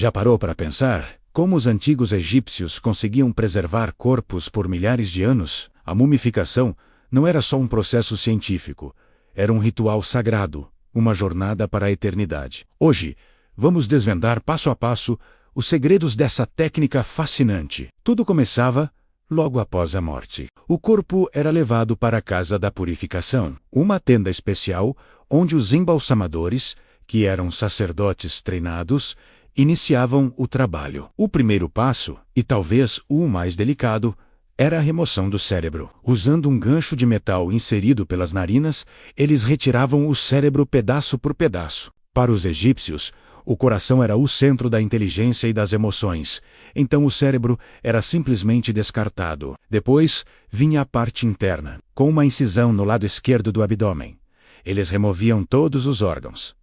Já parou para pensar como os antigos egípcios conseguiam preservar corpos por milhares de anos? A mumificação não era só um processo científico, era um ritual sagrado, uma jornada para a eternidade. Hoje, vamos desvendar passo a passo os segredos dessa técnica fascinante. Tudo começava logo após a morte. O corpo era levado para a Casa da Purificação, uma tenda especial onde os embalsamadores, que eram sacerdotes treinados, iniciavam o trabalho. O primeiro passo, e talvez o mais delicado, era a remoção do cérebro. Usando um gancho de metal inserido pelas narinas, eles retiravam o cérebro pedaço por pedaço. Para os egípcios, o coração era o centro da inteligência e das emoções, então o cérebro era simplesmente descartado. Depois, vinha a parte interna, com uma incisão no lado esquerdo do abdômen. Eles removiam todos os órgãos: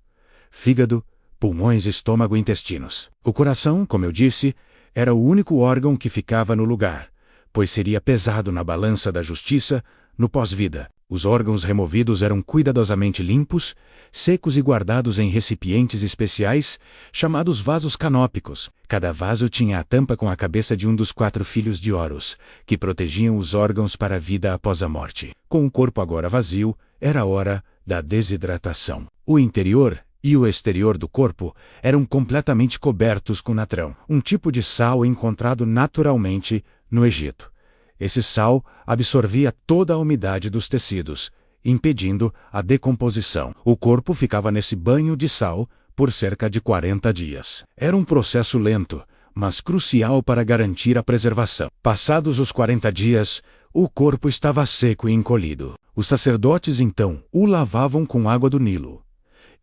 fígado, pulmões, estômago e intestinos. O coração, como eu disse, era o único órgão que ficava no lugar, pois seria pesado na balança da justiça no pós-vida. Os órgãos removidos eram cuidadosamente limpos, secos e guardados em recipientes especiais, chamados vasos canópicos. Cada vaso tinha a tampa com a cabeça de um dos 4 filhos de Horus, que protegiam os órgãos para a vida após a morte. Com o corpo agora vazio, era hora da desidratação. O interior e o exterior do corpo eram completamente cobertos com natrão, um tipo de sal encontrado naturalmente no Egito. Esse sal absorvia toda a umidade dos tecidos, impedindo a decomposição. O corpo ficava nesse banho de sal por cerca de 40 dias. Era um processo lento, mas crucial para garantir a preservação. Passados os 40 dias, o corpo estava seco e encolhido. Os sacerdotes então o lavavam com água do Nilo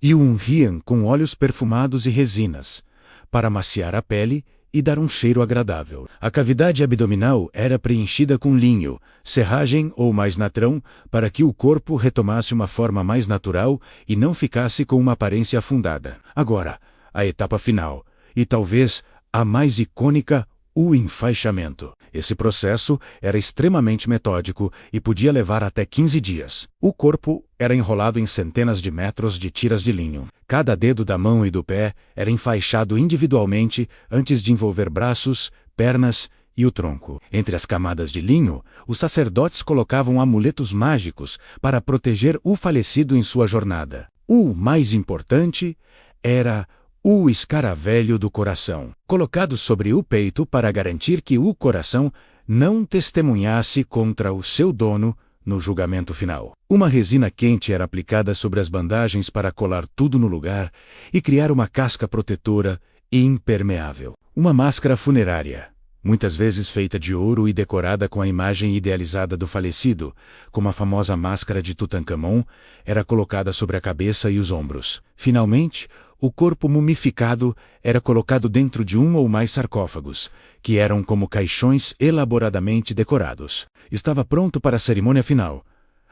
e o ungiam com óleos perfumados e resinas, para maciar a pele e dar um cheiro agradável. A cavidade abdominal era preenchida com linho, serragem ou mais natrão, para que o corpo retomasse uma forma mais natural e não ficasse com uma aparência afundada. Agora, a etapa final, e talvez a mais icônica, o enfaixamento. Esse processo era extremamente metódico e podia levar até 15 dias. O corpo era enrolado em centenas de metros de tiras de linho. Cada dedo da mão e do pé era enfaixado individualmente antes de envolver braços, pernas e o tronco. Entre as camadas de linho, os sacerdotes colocavam amuletos mágicos para proteger o falecido em sua jornada. O mais importante era o escaravelho do coração, colocado sobre o peito para garantir que o coração não testemunhasse contra o seu dono no julgamento final. Uma resina quente era aplicada sobre as bandagens para colar tudo no lugar e criar uma casca protetora e impermeável. Uma máscara funerária, muitas vezes feita de ouro e decorada com a imagem idealizada do falecido, como a famosa máscara de Tutancâmon, era colocada sobre a cabeça e os ombros. Finalmente, o corpo mumificado era colocado dentro de um ou mais sarcófagos, que eram como caixões elaboradamente decorados. Estava pronto para a cerimônia final,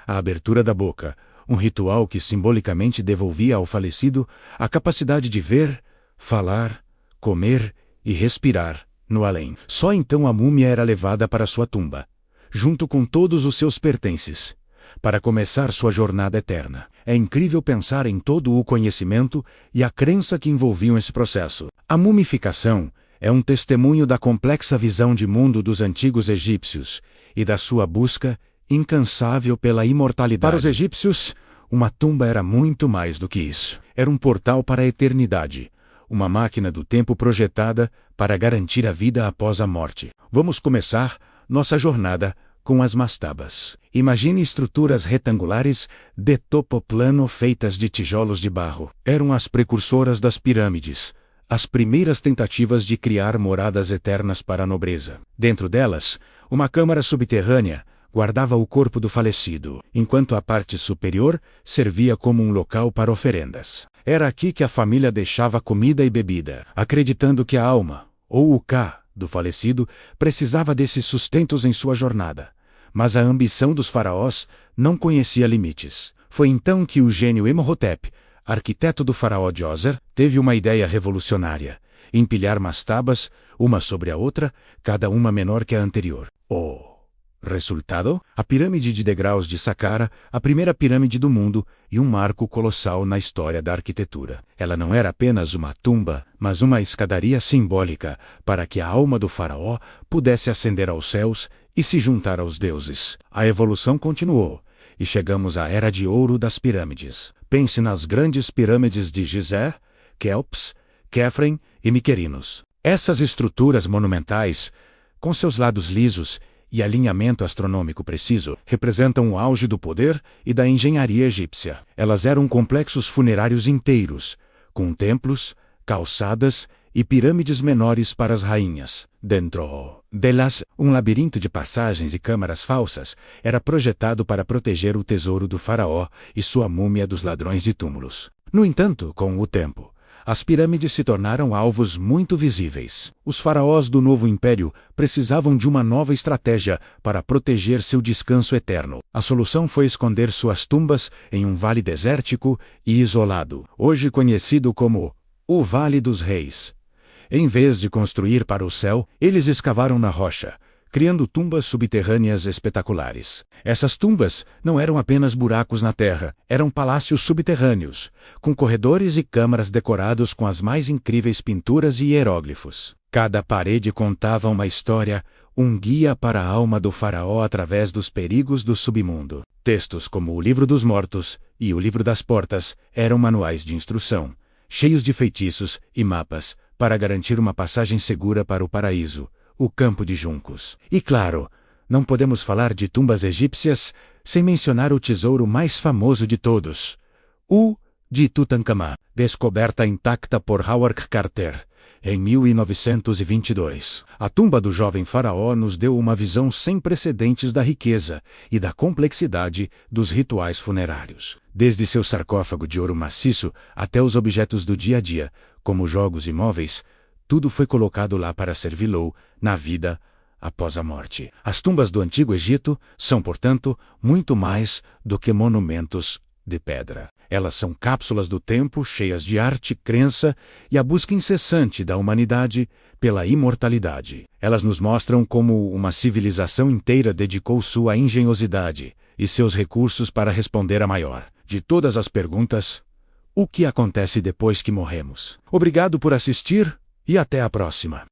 a abertura da boca, um ritual que simbolicamente devolvia ao falecido a capacidade de ver, falar, comer e respirar no além. Só então a múmia era levada para sua tumba, junto com todos os seus pertences, para começar sua jornada eterna. É incrível pensar em todo o conhecimento e a crença que envolviam esse processo. A mumificação é um testemunho da complexa visão de mundo dos antigos egípcios e da sua busca incansável pela imortalidade. Para os egípcios, uma tumba era muito mais do que isso. Era um portal para a eternidade, uma máquina do tempo projetada para garantir a vida após a morte. Vamos começar nossa jornada com as mastabas. Imagine estruturas retangulares de topo plano feitas de tijolos de barro. Eram as precursoras das pirâmides, as primeiras tentativas de criar moradas eternas para a nobreza. Dentro delas, uma câmara subterrânea guardava o corpo do falecido, enquanto a parte superior servia como um local para oferendas. Era aqui que a família deixava comida e bebida, acreditando que a alma, ou o Ka, do falecido, precisava desses sustentos em sua jornada. Mas a ambição dos faraós não conhecia limites. Foi então que o gênio Imhotep, arquiteto do faraó Djoser, teve uma ideia revolucionária: empilhar mastabas, uma sobre a outra, cada uma menor que a anterior. Oh! Resultado? A pirâmide de degraus de Saqqara, a primeira pirâmide do mundo e um marco colossal na história da arquitetura. Ela não era apenas uma tumba, mas uma escadaria simbólica para que a alma do faraó pudesse ascender aos céus e se juntar aos deuses. A evolução continuou, e chegamos à Era de Ouro das Pirâmides. Pense nas grandes pirâmides de Gizé, Quéops, Quefren e Miquerinos. Essas estruturas monumentais, com seus lados lisos e alinhamento astronômico preciso, representam o auge do poder e da engenharia egípcia. Elas eram complexos funerários inteiros, com templos, calçadas e pirâmides menores para as rainhas. Dentro delas, um labirinto de passagens e câmaras falsas era projetado para proteger o tesouro do faraó e sua múmia dos ladrões de túmulos. No entanto, com o tempo, as pirâmides se tornaram alvos muito visíveis. Os faraós do novo império precisavam de uma nova estratégia para proteger seu descanso eterno. A solução foi esconder suas tumbas em um vale desértico e isolado, hoje conhecido como o Vale dos Reis. Em vez de construir para o céu, eles escavaram na rocha, criando tumbas subterrâneas espetaculares. Essas tumbas não eram apenas buracos na terra, eram palácios subterrâneos, com corredores e câmaras decorados com as mais incríveis pinturas e hieróglifos. Cada parede contava uma história, um guia para a alma do faraó através dos perigos do submundo. Textos como o Livro dos Mortos e o Livro das Portas eram manuais de instrução, cheios de feitiços e mapas, para garantir uma passagem segura para o paraíso, o campo de juncos. E claro, não podemos falar de tumbas egípcias sem mencionar o tesouro mais famoso de todos, o de Tutankhamon, descoberta intacta por Howard Carter em 1922. A tumba do jovem faraó nos deu uma visão sem precedentes da riqueza e da complexidade dos rituais funerários. Desde seu sarcófago de ouro maciço até os objetos do dia a dia, como jogos e móveis, tudo foi colocado lá para servi-lo na vida após a morte. As tumbas do Antigo Egito são, portanto, muito mais do que monumentos de pedra. Elas são cápsulas do tempo cheias de arte, crença e a busca incessante da humanidade pela imortalidade. Elas nos mostram como uma civilização inteira dedicou sua engenhosidade e seus recursos para responder a maior de todas as perguntas: o que acontece depois que morremos? Obrigado por assistir e até a próxima.